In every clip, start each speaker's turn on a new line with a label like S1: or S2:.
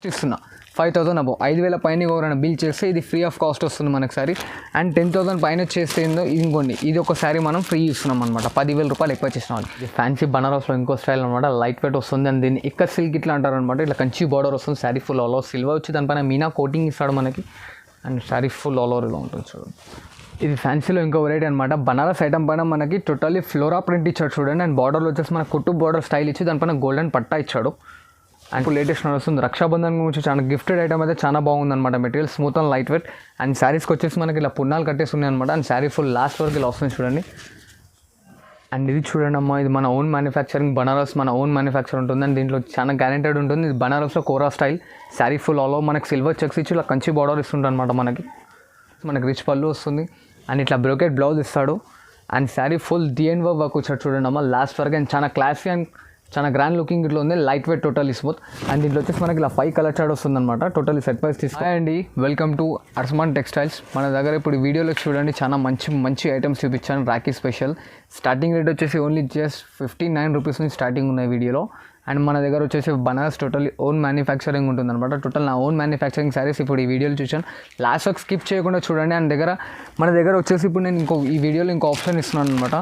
S1: ఇస్తున్నా 5,000 అబో 5,000 పైన ఎవరైనా బిల్ చేస్తే ఇది ఫ్రీ ఆఫ్ కాస్ట్ వస్తుంది మనకు సారీ. అండ్ 10,000 పైన చేస్తే ఏందో ఇంకోండి ఇది ఒక సారీ మనం ఫ్రీ ఇస్తున్నాం అనమాట. 10,000 రూపాయలు ఎక్కువ చేసిన వాళ్ళు. ఇది ఫ్యాన్సీ బనారస్లో ఇంకో స్టైల్ అనమాట. లైట్ వెయిట్ వస్తుంది అండ్ దీన్ని ఇక్క సిల్క్ ఇట్లా అంటారు అనమాట. ఇట్లా కంచి బార్డర్ వస్తుంది. Sari full all over silver వచ్చి దానిపైన మీనా కోటింగ్ ఇస్తాడు మనకి. And sari full all over ఇలా ఉంటుంది చూడండి. ఇది ఫ్యాన్సీలో ఇంకో వెరైటీ అనమాట. బనారస్ ఐటమ్ పైన మనకి టోటల్లీ ఫ్లోరా ప్రింట్ ఇచ్చాడు చూడండి. అండ్ బార్డర్లో వచ్చేసి మన కుట్టు బార్డర్ స్టైల్ ఇచ్చి దానిపైన గోల్డెన్ పట్టా ఇచ్చాడు. అండ్ లేటెస్ట్ వస్తుంది రక్షాబంధన్ గురించి చాలా గిఫ్టెడ్ ఐటమ్ అయితే చాలా బాగుందన్నమాట. Material smooth and light weight. And శారీస్కి వచ్చేసి మనకి ఇలా పున్నాలు కట్టేసి ఉన్నాయి అనమాట. అండ్ శారీ ఫుల్ లాస్ట్ వరకు ఇలా వస్తుంది చూడండి. అండ్ ఇది చూడండి అమ్మా, ఇది మన ఓన్ మ్యానుఫ్యాక్చరింగ్ బనారస్ మన ఓన్ మ్యానుఫ్యాక్చర్ ఉంటుంది. అండ్ దీంట్లో చాలా గ్యారెంటెడ్ ఉంటుంది. ఇది బనారస్లో Kora style. Sari full all over మనకి సిల్వర్ చెక్స్ ఇచ్చి ఇలా కంచి బార్డర్ ఇస్తుంటారు అనమాట. మనకి రిచ్ పళ్ళు వస్తుంది. అండ్ ఇట్లా బ్రోకెట్ బ్లౌజ్ ఇస్తాడు. అండ్ శారీ ఫుల్ డిఎన్ వర్క్ వచ్చాడు చూడండి అమ్మ లాస్ట్ వరకు. అండ్ చాలా క్లాసీ అండ్ చాలా గ్రాండ్ లుకింగ్ ఇట్లా ఉంది. Light weight totally smooth. And దీంట్లో వచ్చేసి మనకి ఇలా 5 కలర్ చార్ట్ వస్తుంది అనమాట. టోటల్లీ సెట్ వైస్ తీసుకోండి. Welcome to Arsman textiles. మన దగ్గర ఇప్పుడు వీడియోలో చూడండి చాలా మంచి ఐటమ్స్ చూపించాను. రాఖీ స్పెషల్. స్టార్టింగ్ రేట్ వచ్చేసి ఓన్లీ జస్ట్ 59 రూపీస్ నుంచి స్టార్టింగ్ ఉన్నాయి వీడియోలో. అండ్ మన దగ్గర వచ్చేసి బనారస్ టోటల్లీ ఓన్ మ్యానుఫ్యాక్చరింగ్ ఉంటుంది అనమాట. టోటల్ నా ఓన్ మ్యానుఫ్యాక్చరింగ్ శారీస్ ఇప్పుడు ఈ వీడియోలో చూసాను. లాస్ట్ వరకు స్కిప్ చేయకుండా చూడండి. అండ్ మన దగ్గర వచ్చేసి ఇప్పుడు నేను ఈ వీడియోలో ఇంకో ఆప్షన్ ఇస్తున్నాను అనమాట.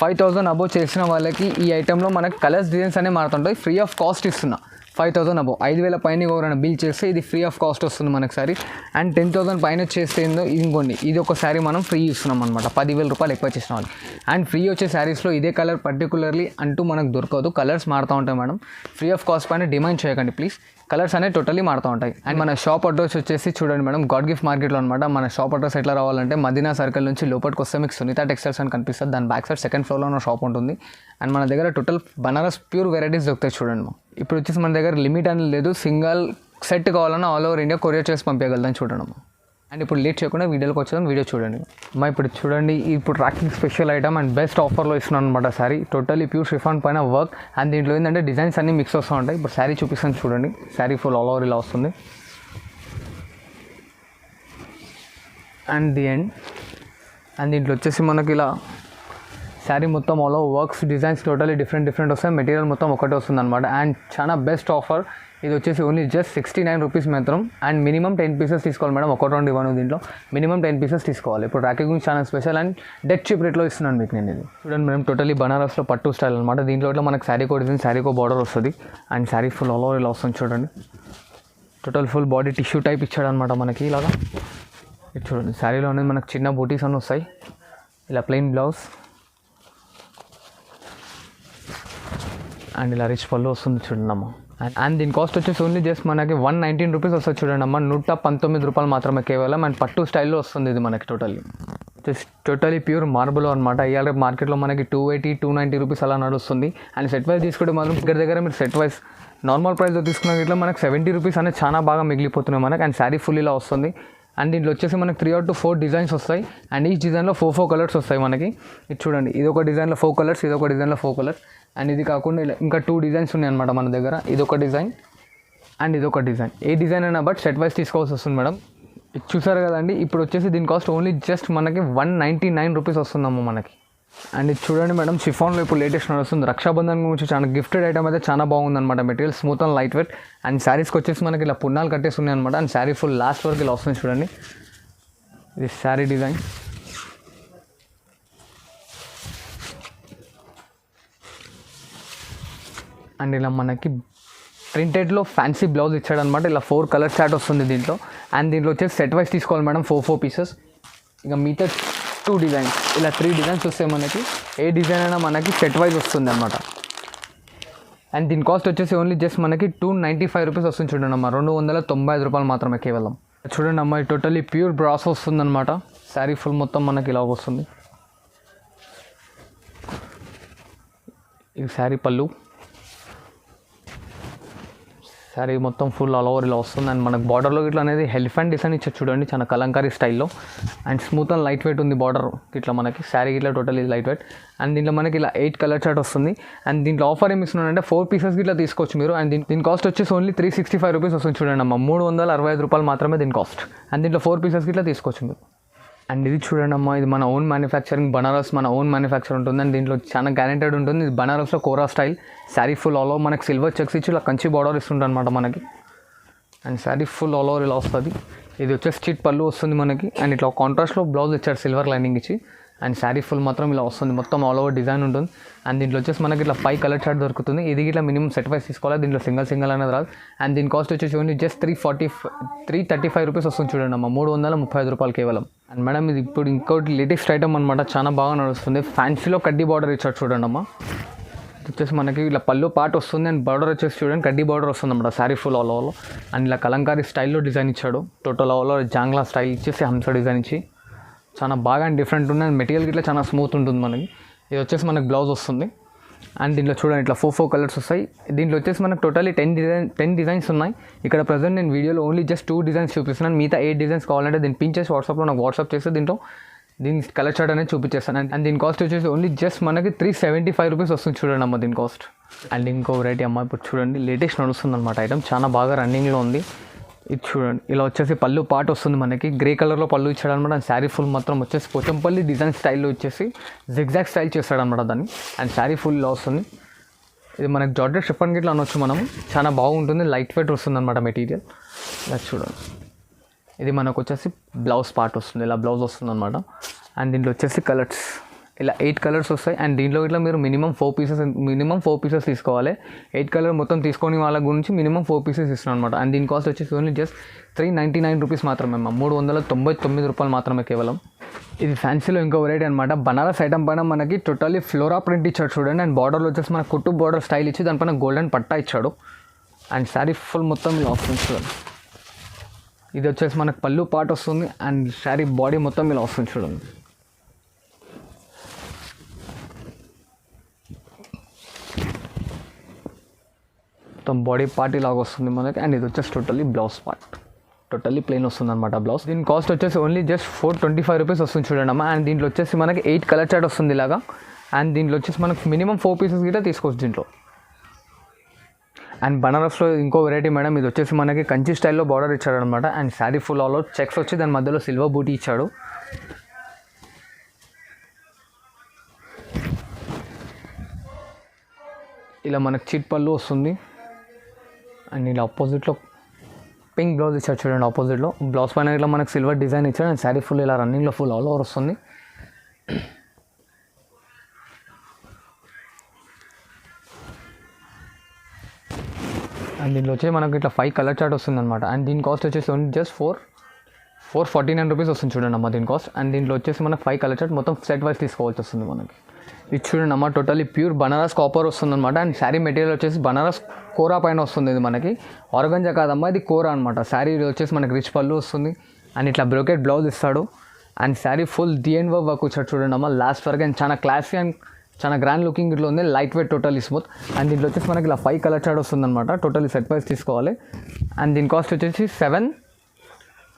S1: 5,000 అబోవ్ చేసిన వాళ్ళకి ఈ ఐటెంలో మనకు కలర్స్ డిజైన్స్ అనేవి మారుతుంటాయి. ఫ్రీ ఆఫ్ కాస్ట్ ఇస్తున్నా. 5,000 అబోవ్ 5,000 పైన ఎవరైనా బిల్ చేస్తే ఇది ఫ్రీ ఆఫ్ కాస్ట్ వస్తుంది మనకు సారీ. అండ్ 10,000 పైన చేస్తే ఏందో ఇంకోండి ఇది ఒక సారీ మనం ఫ్రీ ఇస్తున్నాం అనమాట. 10,000 రూపాయలు ఎక్కువ చేసిన వాళ్ళు. అండ్ ఫ్రీ వచ్చే శారీస్లో ఇదే కలర్ పర్టికులర్లీ అంటూ మనకు దొరకదు. కలర్స్ మారుతూ ఉంటాయి మేడం. ఫ్రీ ఆఫ్ కాస్ట్ పైన డిమాండ్ చేయకండి ప్లీజ్. కలర్స్ అనేవి టోటల్లీ మారుతూ ఉంటాయి. అండ్ మన షాప్ అడ్రస్ వచ్చేసి చూడండి మేడం, గాడ్ గిఫ్ట్ మార్కెట్లో అనమాట. మన షాప్ అడ్రస్ ఎట్లా రావాలంటే మదీనా సర్కిల్ నుంచి లోపలికి వస్తే మీకు సునీత టెక్స్టైల్స్ అని కనిపిస్తుంది. దాని బ్యాక్ సైడ్ సెకండ్ ఫ్లోర్లో ఉన్న షాప్ ఉంటుంది. అండ్ మన దగ్గర టోటల్ బనారస్ ప్యూర్ వెరైటీస్ దొరుకుతాయి చూడండి. ఇప్పుడు వచ్చేసి మన దగ్గర లిమిట్ అని లేదు. సింగల్ సెట్ కావాలన్నా ఆల్ ఓవర్ ఇండియా కొరియర్ చేసి పంపించగలుగుతాను చూడండి. అండ్ ఇప్పుడు లేట్ చేయకుండా వీడియోకి వచ్చేదాం. వీడియో చూడండి ఇప్పుడు చూడండి. ఇప్పుడు Rakhi special item and best ఆఫర్లో ఇస్తున్నాను అనమాట. శారీ టోటల్లీ ప్యూర్ షిఫాన్ పైన వర్క్. అండ్ దీంట్లో ఏంటంటే డిజైన్స్ అన్నీ మిక్స్ వస్తూ ఉంటాయి. ఇప్పుడు శారీ చూపిస్తాను చూడండి. శారీ ఫుల్ ఆల్ ఓవర్ ఇలా వస్తుంది. అండ్ దీంట్లో వచ్చేసి మనకి ఇలా శారీ మొత్తం all over works designs totally different వస్తాయి. మెటీరియల్ మొత్తం ఒకటే వస్తుంది అనమాట. అండ్ చాలా బెస్ట్ ఆఫర్. ఇది వచ్చేసి ఓన్లీ జస్ట్ 69 రూపీస్ మాత్రం. అండ్ మినిమం 10 పీసెస్ తీసుకోవాలి మేడం. ఒకటి రెండు ఇవ్వను దీంట్లో. మినిమం 10 పీసెస్ తీసుకోవాలి. ఇప్పుడు రాఖీ గురించి చాలా స్పెషల్ అండ్ డెడ్ చీప్ రేట్లో ఇస్తున్నాను మీకు నేను. ఇది చూడండి మేడం, టోటల్లీ బనారస్లో పట్టు స్టైల్ అనమాట. దీంట్లో ఇట్లా మనకు శారీ కోడ్ ఇస్తుంది. శారీకో బార్డర్ వస్తుంది. And sari full all over ఇలా వస్తుంది చూడండి. Total full body tissue type ఇచ్చాడు అనమాట మనకి ఇలాగా. ఇది చూడండి శారీలో అనేది మనకు చిన్న బూటీస్ అన్నీ వస్తాయి. ఇలా ప్లెయిన్ బ్లౌజ్ అండ్ ఇలా రిచ్ పళ్ళు వస్తుంది చూడండి అమ్మ. అండ్ దీని కాస్ట్ వచ్చేసి ఓన్లీ జస్ట్ మనకి 119 రూపీస్ వస్తుంది చూడండి అమ్మ. 119 రూపాయలు మాత్రమే కేవలం. అండ్ పట్టు స్టైల్లో వస్తుంది ఇది మనకి. టోటలీ ప్యూర్ మార్బుల్ అనమాట. ఇవాళ మార్కెట్లో మనకి 280, 290 రూపీస్ అలా నడుస్తుంది. అండ్ సెట్ వైజ్ తీసుకుంటే మాత్రం దగ్గర మీరు సెట్ వైజ్ నార్మల్ ప్రైస్లో తీసుకున్న ఇట్లా మనకు 70 రూపీస్ అనేది చాలా బాగా మిగిలిపోతున్నాయి మనకి. అండ్ శారీ ఫుల్ ఇలా వస్తుంది. అండ్ దీంట్లో వచ్చేసి మనకి 3 or 4 డిజైన్స్ వస్తాయి. అండ్ ఈ డిజైన్లో 4 కలర్స్ వస్తాయి మనకి. ఇది చూడండి, ఇది ఒక డిజైన్లో 4 కలర్స్, ఇది ఒక డిజైన్లో 4 కలర్స్. అండ్ ఇది కాకుండా ఇలా ఇంకా 2 డిజైన్స్ ఉన్నాయి అనమాట మన దగ్గర. ఇది ఒక డిజైన్ అండ్ ఇది ఒక డిజైన్. ఏ డిజైన్ అయినా బట్ సెట్ వైజ్ తీసుకోవాల్సి వస్తుంది మేడం. ఇది చూసారు కదండి. ఇప్పుడు వచ్చేసి దీని కాస్ట్ ఓన్లీ జస్ట్ మనకి 199 రూపీస్ వస్తుందమ్మా మనకి. అండ్ ఇది చూడండి మేడం, షిఫాన్లో ఇప్పుడు లేటెస్ట్ వస్తుంది. రక్షాబంధన్ గురించి చాలా గిఫ్టెడ్ ఐటమ్ అయితే చాలా బాగుందన్నమాట. Material smooth and light weight. And శారీస్కి వచ్చేసి మనకి ఇలా పున్నాలు కట్టేసి ఉన్నాయి అనమాట. అండ్ శారీ ఫుల్ లాస్ట్ వరకు ఇలా వస్తుంది చూడండి. ఇది శారీ డిజైన్. అండ్ ఇలా మనకి ప్రింటెడ్లో ఫ్యాన్సీ బ్లౌజ్ ఇచ్చాడు అనమాట. ఇలా 4 కలర్ చార్ట్ వస్తుంది దీంట్లో. అండ్ దీంట్లో వచ్చేసి సెట్ వైజ్ తీసుకోవాలి మేడం. 4 పీసెస్. ఇక మిగతా 2 డిజైన్స్, ఇలా 3 డిజైన్స్ వస్తాయి మనకి. ఏ డిజైన్ అయినా మనకి సెట్ వైజ్ వస్తుంది అనమాట. అండ్ దీని కాస్ట్ వచ్చేసి ఓన్లీ జస్ట్ మనకి 295 రూపీస్ వస్తుంది చూడండి అమ్మ. 295 రూపాయలు మాత్రమే కేవలం. చూడండి అమ్మ, టోటల్లీ ప్యూర్ బ్రాస్ వస్తుంది అనమాట. శారీ ఫుల్ మొత్తం మనకి ఇలా వస్తుంది. ఇది శారీ పళ్ళు. శారీ మొత్తం ఫుల్ ఆల్ ఓవర్ ఇలా వస్తుంది. అండ్ మనకు బార్డర్లో ఇట్లా అనేది ఎలిఫెంట్ డిజైన్ ఇచ్చారు చూడండి, చాలా కలంకారీ స్టైల్లో. And smooth and light wait ఉంది బార్డర్ ఇట్లా మనకి. శారీ ఇట్లా టోటల్ లైట్ వెయిట్. అండ్ దీంట్లో మనకి ఇలా 8 కలర్ చార్ట్ వస్తుంది. అండ్ దీంట్లో ఆఫర్ ఏమి ఇస్తున్నానంటే 4 పీసెస్ ఇట్లా తీసుకోవచ్చు మీరు. అండ్ దీని కాస్ట్ వచ్చేసి ఓన్లీ 365 రూపీస్ వస్తుంది చూడండి అమ్మ. 365 రూపాయలు మాత్రమే దీని కాస్ట్. అండ్ దీంట్లో 4 పీసెస్ ఇట్లా తీసుకోవచ్చు మీరు. అండ్ ఇది చూడండి అమ్మా, ఇది మన ఓన్ మ్యానుఫ్యాక్చరింగ్ బనారస్ మన ఓన్ మ్యానుఫ్యాక్చర్ ఉంటుంది. అండ్ దీంట్లో చాలా గ్యారెంటెడ్ ఉంటుంది. ఇది బనారస్లో Kora style. Sari full all over మనకి సిల్వర్ చెక్స్ ఇచ్చి ఇలా కంచి బార్డర్ ఇస్తుంటారు అనమాట మనకి. And sari full all over ఇలా వస్తుంది. ఇది వచ్చేసి స్ట్రీట్ పళ్ళు వస్తుంది మనకి. అండ్ ఇట్లా కాంట్రాస్ట్లో బ్లౌజ్ ఇచ్చాడు సిల్వర్ లైనింగ్ ఇచ్చి. అండ్ శారీ ఫుల్ మాత్రం ఇలా వస్తుంది, మొత్తం ఆల్ ఓవర్ డిజైన్ ఉంటుంది. అండ్ దీంట్లో వచ్చేసి మనకి ఇట్లా 5 కలర్ చార్ట్ దొరుకుతుంది. ఇది ఇట్లా మినిమం సెట్ వైస్ తీసుకోవాలి, దీంట్లో సింగిల్ అనేది రాదు. అండ్ దీని కాస్ట్ వచ్చేసి ఓన్లీ జస్ట్ 335 రూపీస్ వస్తుంది చూడండి అమ్మ, 335 రూపాయలు కేవలం. అండ్ మేడం ఇది ఇప్పుడు ఇంకోటి లేటెస్ట్ ఐటమ్ అనమాట, చాలా బాగా నడుస్తుంది. ఫ్యాన్సీలో కడ్డీ బార్డర్ ఇచ్చాడు చూడండి అమ్మ. వచ్చేసి మనకి ఇలా పళ్ళు పార్ట్ వస్తుంది అండ్ బార్డర్ వచ్చేసి చూడండి కడ్డీ బార్డర్ వస్తుంది అన్నమాట శారీ ఫుల్ ఆల్ ఓవర్లో. అండ్ ఇలా కలంకారీ స్టైల్లో డిజైన్ ఇచ్చాడు, టోటల్ ఆల్ ఓవర్ జాంగ్లా స్టైల్ ఇచ్చేసి హంస డిజైన్ ఇచ్చి చాలా బాగా అండ్ డిఫరెంట్ ఉంది. అండ్ మెటీరియల్ ఇట్లా చాలా స్మూత్ ఉంటుంది మనకి. ఇది వచ్చేసి మనకి బ్లౌజ్ వస్తుంది. అండ్ దీంట్లో చూడండి ఇట్లా 4 కలర్స్ వస్తాయి. దీంట్లో వచ్చేసి మనకు టోటల్లీ 10 డిజైన్స్ ఉన్నాయి. ఇక్కడ ప్రజెంట్ నేను వీడియోలో ఓన్లీ జస్ట్ 2 డిజైన్స్ చూపిస్తున్నాను. మిగతా 8 డిజైన్స్ కావాలంటే దీన్ని పిన్ చేసి వాట్సాప్లో నాకు వాట్సాప్ చేస్తే దీని కలర్ చార్ట్ అనేది చూపించేస్తాను. అండ్ దీని కాస్ట్ వచ్చేసి ఓన్లీ జస్ట్ మనకి 375 రూపీస్ వస్తుంది చూడండి అమ్మ దీని కాస్ట్. అండ్ ఇంకో వెరైటీ అమ్మ ఇప్పుడు చూడండి లేటెస్ట్ నడుస్తుంది అనమాట ఐటమ్, చాలా బాగా రన్నింగ్లో ఉంది. ఇది చూడండి ఇలా వచ్చేసి పళ్ళు పార్ట్ వస్తుంది మనకి, గ్రే కలర్లో పళ్ళు ఇచ్చాడు అనమాట. అండ్ శారీ ఫుల్ మాత్రం వచ్చేసి పోచంపల్లి డిజైన్ స్టైల్లో వచ్చేసి జిగ్జాగ్ స్టైల్ చేస్తాడు అనమాట దాన్ని. అండ్ శారీ ఫుల్ ఇలా వస్తుంది. ఇది మనకి జార్జెట్ షిఫాన్ గిట్లా అనొచ్చు మనం, చాలా బాగుంటుంది, లైట్ వెయిట్ వస్తుంది అనమాట మెటీరియల్. ఇలా చూడండి ఇది మనకు వచ్చేసి బ్లౌజ్ పార్ట్ వస్తుంది, ఇలా బ్లౌజ్ వస్తుంది అనమాట. అండ్ దీంట్లో వచ్చేసి కలర్స్ ఇలా 8 కలర్స్ వస్తాయి. అండ్ దీంట్లో ఇట్లా మీరు మినిమం 4 పీసెస్ తీసుకోవాలి. 8 కలర్ మొత్తం తీసుకొని వాళ్ళ గురించి మినిమం 4 పీసెస్ ఇస్తున్నాం అనమాట. అండ్ దీని కాస్ట్ వచ్చేసి ఓన్లీ జస్ట్ 399 రూపీస్ మాత్రమే, 399 రూపాయలు మాత్రమే కేవలం. ఇది ఫ్యాన్సీలో ఇంకో వెరైటీ అనమాట, బనారస్ ఐటమ్ పైన మనకి టోటల్లీ ఫ్లోరా ప్రింట్ ఇచ్చాడు చూడండి. అండ్ బార్డర్లో వచ్చేసి మన కుట్టు బార్డర్ స్టైల్ ఇచ్చి దానిపైన గోల్డెన్ పట్టా ఇచ్చాడు. అండ్ శారీ ఫుల్ మొత్తం ఇలా వస్తుంది చూడండి. ఇది వచ్చేసి మనకు పళ్ళు పార్ట్ వస్తుంది అండ్ శారీ బాడీ మొత్తం ఇలా వస్తుంది చూడండి. మొత్తం బాడీ పార్ట్ ఇలాగ వస్తుంది మనకి. అండ్ ఇది వచ్చేసి totally blouse part, totally plain వస్తుంది అనమాట బ్లౌజ్. దీని కాస్ట్ వచ్చేసి ఓన్లీ జస్ట్ 425 రూపీస్ వస్తుంది చూడండి అమ్మ. అండ్ దీంట్లో వచ్చేసి మనకి 8 కలర్ చార్ట్ వస్తుంది ఇలాగా. అండ్ దీంట్లో వచ్చేసి మనకు మినిమం 4 పీసెస్ గిట్లా తీసుకోవచ్చు దీంట్లో. అండ్ బనారస్లో ఇంకో వెరైటీ మేడం, ఇది వచ్చేసి మనకి కంచి స్టైల్లో బార్డర్ ఇచ్చాడు అనమాట. And sari full all out checks వచ్చి దాని మధ్యలో సిల్వర్ బూటీ ఇచ్చాడు. ఇలా మనకి చిట్ పళ్ళు వస్తుంది. అండ్ ఇలా ఆపోజిట్లో పింక్ బ్లౌజ్ ఇచ్చాడు చూడండి. ఆపోజిట్లో బ్లౌజ్ పైన ఇట్లా మనకు సిల్వర్ డిజైన్ ఇచ్చాడు. అండ్ శారీ ఫుల్ ఇలా రన్నింగ్లో ఫుల్ ఆల్ ఓవర్ వస్తుంది. అండ్ దీంట్లో వచ్చి మనకి ఇట్లా 5 కలర్ చార్ట్ వస్తుంది అనమాట. అండ్ దీని కాస్ట్ వచ్చేసి ఓన్లీ జస్ట్ 449 రూపీస్ వస్తుంది చూడండి అమ్మ దీని కాస్ట్. అండ్ దీంట్లో వచ్చేసి మనకు 5 కలర్ చార్ట్ మొత్తం సెట్ వైస్ తీసుకోవాల్సి వస్తుంది మనకి. ఇది చూడండి అమ్మ టోటల్లీ ప్యూర్ బనారస్ కాపర్ వస్తుంది అనమాట. అండ్ శారీ మెటీరియల్ వచ్చేసి బనారస్ కోరా పైన వస్తుంది. ఇది మనకి ఆర్గంజా కాదమ్మా, ఇది కోరా అనమాట. శారీ వచ్చేసి మనకి రిచ్ పళ్ళు వస్తుంది. అండ్ ఇట్లా బ్రోకెట్ బ్లౌజ్ ఇస్తాడు. అండ్ శారీ ఫుల్ డిఎన్ వర్క్ వచ్చాడు చూడండి అమ్మ లాస్ట్ వరకు. అండ్ చాలా క్లాసీ అండ్ చాలా గ్రాండ్ లుకింగ్ ఇట్లా ఉంది, light weight totally smooth. And దీంట్లో వచ్చేసి మనకి ఇలా 5 కలర్ చార్ట్ వస్తుంది అనమాట. టోటల్లీ సెట్ వైస్ తీసుకోవాలి. అండ్ దీని కాస్ట్ వచ్చేసి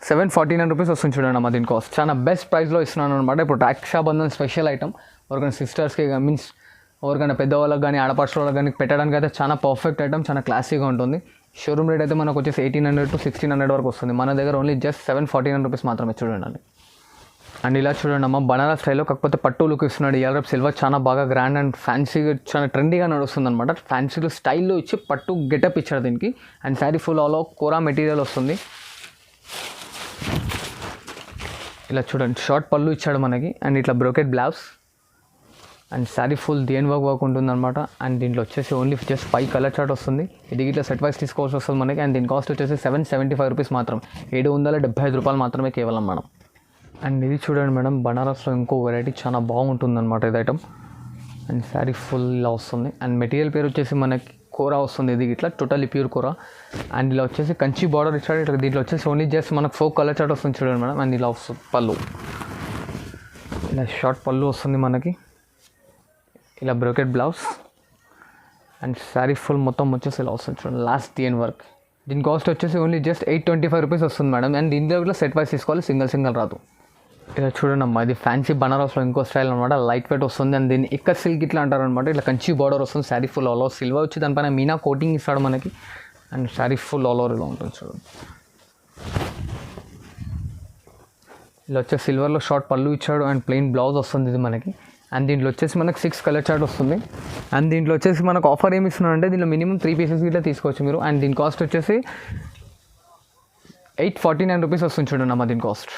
S1: 749 రూపీస్ వస్తుంది చూడండి అమ్మ దీని కాస్ట్. చాలా బెస్ట్ ప్రైస్లో ఇస్తున్నాను అనమాట. ఇప్పుడు రక్షాబంధన్ స్పెషల్ ఐటమ్ ఎవరికైనా సిస్టర్స్కి మీన్స్ ఎవరికైనా పెద్దవాళ్ళకి కానీ ఆడపడుచుల వాళ్ళకి కానీ పెట్టడానికి అయితే చాలా పర్ఫెక్ట్ ఐటమ్, చాలా క్లాసీగా ఉంటుంది. షోరూమ్ రేట్ అయితే మనకు వచ్చేసి 1800 to 1600 వరకు వస్తుంది. మన దగ్గర ఓన్లీ జస్ట్ 749 రూపీస్ మాత్రమే చూడండి. అండ్ ఇలా చూడండి అమ్మ బనారస్ స్టైల్లో కాకపోతే పట్టు లుక్ ఇస్తున్నాడు. ఇయర్ సిల్వర్ చాలా బాగా గ్రాండ్ అండ్ ఫ్యాన్సీగా చాలా ట్రెండీగా నడుస్తుంది అనమాట. ఫ్యాన్సీలో స్టైల్లో ఇచ్చి పట్టు గెటప్ ఇచ్చాడు దీనికి. And sari full all Kora material వస్తుంది. ఇలా చూడండి షార్ట్ పళ్ళు ఇచ్చాడు మనకి. అండ్ ఇట్లా brocade blouse and sari full డిఎన్ వర్క్ ఉంటుందన్నమాట. అండ్ దీంట్లో వచ్చేసి ఓన్లీ జస్ట్ 5 కలర్ చార్ట్ వస్తుంది. ఇది ఇట్లా సెట్ వైస్ తీసుకోవాల్సి వస్తుంది మనకి. అండ్ దీని కాస్ట్ వచ్చేసి 775 రూపీస్ మాత్రం, 775 రూపాయలు మాత్రమే కేవలం మేడం. అండ్ ఇది చూడండి మేడం బనారస్లో ఇంకో వెరైటీ చాలా బాగుంటుందన్నమాట ఇది ఐటమ్. అండ్ శారీ ఫుల్ ఇలా వస్తుంది. అండ్ మెటీరియల్ పేరు వచ్చేసి మనకి కోరా వస్తుంది. ఇది ఇట్లా టోటల్లీ ప్యూర్ కోరా. అండ్ ఇలా వచ్చేసి కంచి బార్డర్ ఇచ్చాడు. ఇట్లా దీంట్లో వచ్చేసి ఓన్లీ జస్ట్ మనకు 4 కలర్ చార్ట్ వస్తుంది చూడండి మేడం. అండ్ ఇలా వస్తుంది పళ్ళు, ఇలా షార్ట్ పళ్ళు వస్తుంది మనకి. ఇలా brocade blouse and sari full మొత్తం వచ్చేసి ఇలా వస్తుంది చూడండి లాస్ట్ డిఎన్ వర్క్. దీని కాస్ట్ వచ్చేసి ఓన్లీ జస్ట్ 825 రూపీస్ వస్తుంది మేడం. అండ్ దీంట్లో కూడా సెట్ వైస్ తీసుకోవాలి, సింగిల్ రాదు. ఇలా చూడండి అమ్మా ఇది ఫ్యాన్సీ బనారస్లో ఇంకో స్టైల్ అనమాట. లైట్ వెయిట్ వస్తుంది. అండ్ దీన్ని ఇక్కత్ సిల్క్ ఇట్లా అంటారు అనమాట. ఇట్లా కంచి బార్డర్ వస్తుంది. Sari full all over silver వచ్చి దానిపైన మీనా కోటింగ్ ఇస్తాడు మనకి. And sari full all over ఇలా ఉంటుంది చూడండి. ఇలా వచ్చే సిల్వర్లో షార్ట్ పళ్ళు ఇచ్చాడు. అండ్ ప్లెయిన్ బ్లౌజ్ వస్తుంది ఇది మనకి. అండ్ దీంట్లో వచ్చేసి మనకు 6 కలర్ చార్ట్ వస్తుంది. అండ్ దీంట్లో వచ్చేసి మనకు ఆఫర్ ఏమి ఇస్తున్నారంటే దీంట్లో మినిమం 3 పీసెస్ ఇట్లా తీసుకోవచ్చు మీరు. అండ్ దీని కాస్ట్ వచ్చేసి 849 రూపీస్ వస్తుంది చూడండి అమ్మ దీని కాస్ట్.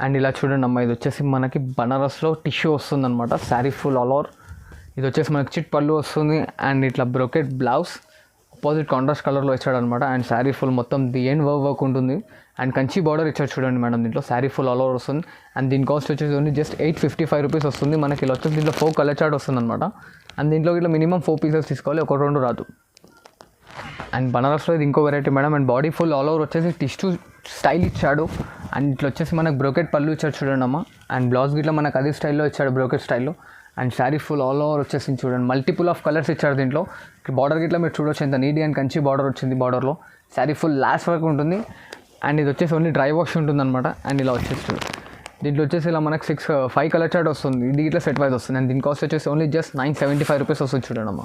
S1: అండ్ ఇలా చూడండి అమ్మ, ఇది వచ్చేసి మనకి బనారస్లో టిష్యూ వస్తుంది అనమాట. Sari full all over. ఇది వచ్చేసి మనకి చిట్ పళ్ళు వస్తుంది అండ్ ఇట్లా బ్రోకెట్ బ్లౌజ్ అపోజిట్ కాంట్రాస్ట్ కలర్లో ఇచ్చాడు అనమాట. అండ్ శారీ ఫుల్ మొత్తం ది ఎండ్ వర్క్ ఉంటుంది అండ్ కంచి బార్డర్ ఇచ్చాడు చూడండి మేడం. దీంట్లో శారీ ఫుల్ ఆల్ ఓవర్ వస్తుంది అండ్ దీని కాస్ట్ వచ్చేసి ఓన్లీ జస్ట్ 855 రూపీస్ వస్తుంది మనకి. ఇలా వచ్చేసి దీంట్లో 4 కలర్ చార్ట్ వస్తుంది అనమాట. అండ్ దీంట్లో ఇట్లా మినిమం 4 పీసెస్ తీసుకోవాలి, 1-2 రాదు. అండ్ బనారస్లో ఇది ఇంకో variety madam. And body full all over వచ్చేసి టిష్యూ స్టైల్ ఇచ్చాడు అండ్ ఇట్లా వచ్చేసి మనకు బ్రోకెట్ పళ్ళు ఇచ్చాడు చూడండి అమ్మ. అండ్ బ్లౌజ్ గిట్లా మనకు అదే స్టైల్లో ఇచ్చాడు, బ్రోకెట్ స్టైల్లో. And sari full all over వచ్చేసి చూడండి, మల్టిపుల్ ఆఫ్ కలర్స్ ఇచ్చాడు దీంట్లో. బార్డర్ గిట్లా మీరు చూడొచ్చు ఎంత నీట్ అండ్ కంచి బార్డర్ వచ్చింది. బార్డర్లో శారీ ఫుల్ లాస్ట్ వరకు ఉంటుంది అండ్ ఇది వచ్చేసి ఓన్లీ డ్రై వాష్ ఉంటుంది అనమాట. అండ్ ఇలా వచ్చేసి దీంట్లో వచ్చేసి ఇలా మనకు 5 కలర్ చార్ట్ వస్తుంది. ఇది ఇట్లా సెట్ వైజ్ వస్తుంది అండ్ దీని కాస్ట్ వచ్చేసి ఓన్లీ జస్ట్ 975 రూపీస్ వస్తుంది చూడండి అమ్మ.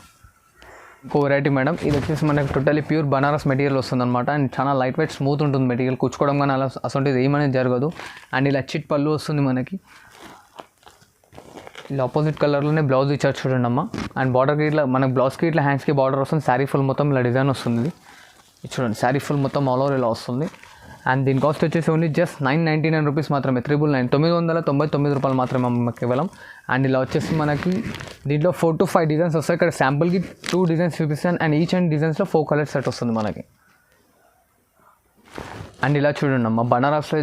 S1: ఇంకో వెరైటీ మేడం, ఇది వచ్చేసి మనకి టోటలీ ప్యూర్ బనారస్ మెటీరియల్ వస్తుంది అనమాట. అండ్ చాలా లైట్ వెయిట్ స్మూత్ ఉంటుంది మెటీరియల్, కూర్చుకోవడం కానీ అలా అసలు ఏమనేది జరగదు. అండ్ ఇలా చిట్ పళ్ళు వస్తుంది మనకి. ఇలా ఆపోజిట్ కలర్లోనే బ్లౌజ్ ఇచ్చారు చూడండి అమ్మ. అండ్ బార్డర్కి ఇట్లా మనకు బ్లౌజ్కి ఇట్లా హ్యాండ్స్కి బార్డర్ వస్తుంది. శారీ ఫుల్ మొత్తం ఇలా డిజైన్ వస్తుంది. ఇది చూడండి, శారీ ఫుల్ మొత్తం ఆల్ ఓవర్ ఇలా వస్తుంది. అండ్ దీని కాస్ట్ వచ్చేసి ఓన్లీ జస్ట్ 999 రూపీస్ మాత్రమే. 999 రూపాయలు మాత్రమే కేవలం. అండ్ ఇలా వచ్చేసి మనకి దీంట్లో 4 to 5 డిజైన్స్ వస్తాయి. ఇక్కడ శాంపుల్కి 2 డిజైన్స్ చూపిస్తాను అండ్ ఈచ్ అండ్ డిజైన్స్లో 4 కలర్ సెట్ వస్తుంది మనకి. అండ్ ఇలా చూడండి అమ్మ, బనారస్లో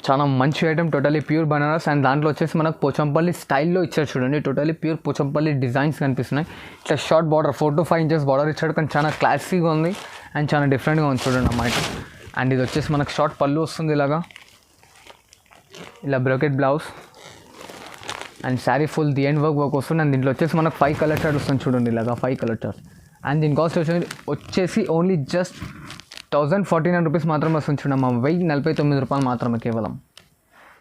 S1: చాలా మంచి item, totally pure Banaras. And దాంట్లో వచ్చేసి మనకు పోచంపల్లి స్టైల్లో ఇచ్చారు చూడండి. టోటలీ ప్యూర్ పోచంపల్లి డిజైన్స్ కనిపిస్తున్నాయి. ఇట్లా short border 4 to 5 inches border ఇచ్చాడు కానీ చాలా క్లాసీగా ఉంది అండ్ చాలా డిఫరెంట్గా ఉంది చూడండి అమ్మ ఐటమ్. అండ్ ఇది వచ్చేసి మనకు షార్ట్ పళ్ళు వస్తుంది ఇలాగా, ఇలా brocade blouse and sari full the end work వస్తుంది. అండ్ దీంట్లో వచ్చేసి మనకు 5 కలర్ చార్ట్ వస్తుంది చూడండి ఇలాగా, 5 కలర్ చార్ట్. అండ్ దీని కాస్ట్ వచ్చేసి ఓన్లీ జస్ట్ 1049 రూపీస్ మాత్రమే వస్తుంది చూడమ్మా. 1049 రూపాయలు మాత్రమే కేవలం.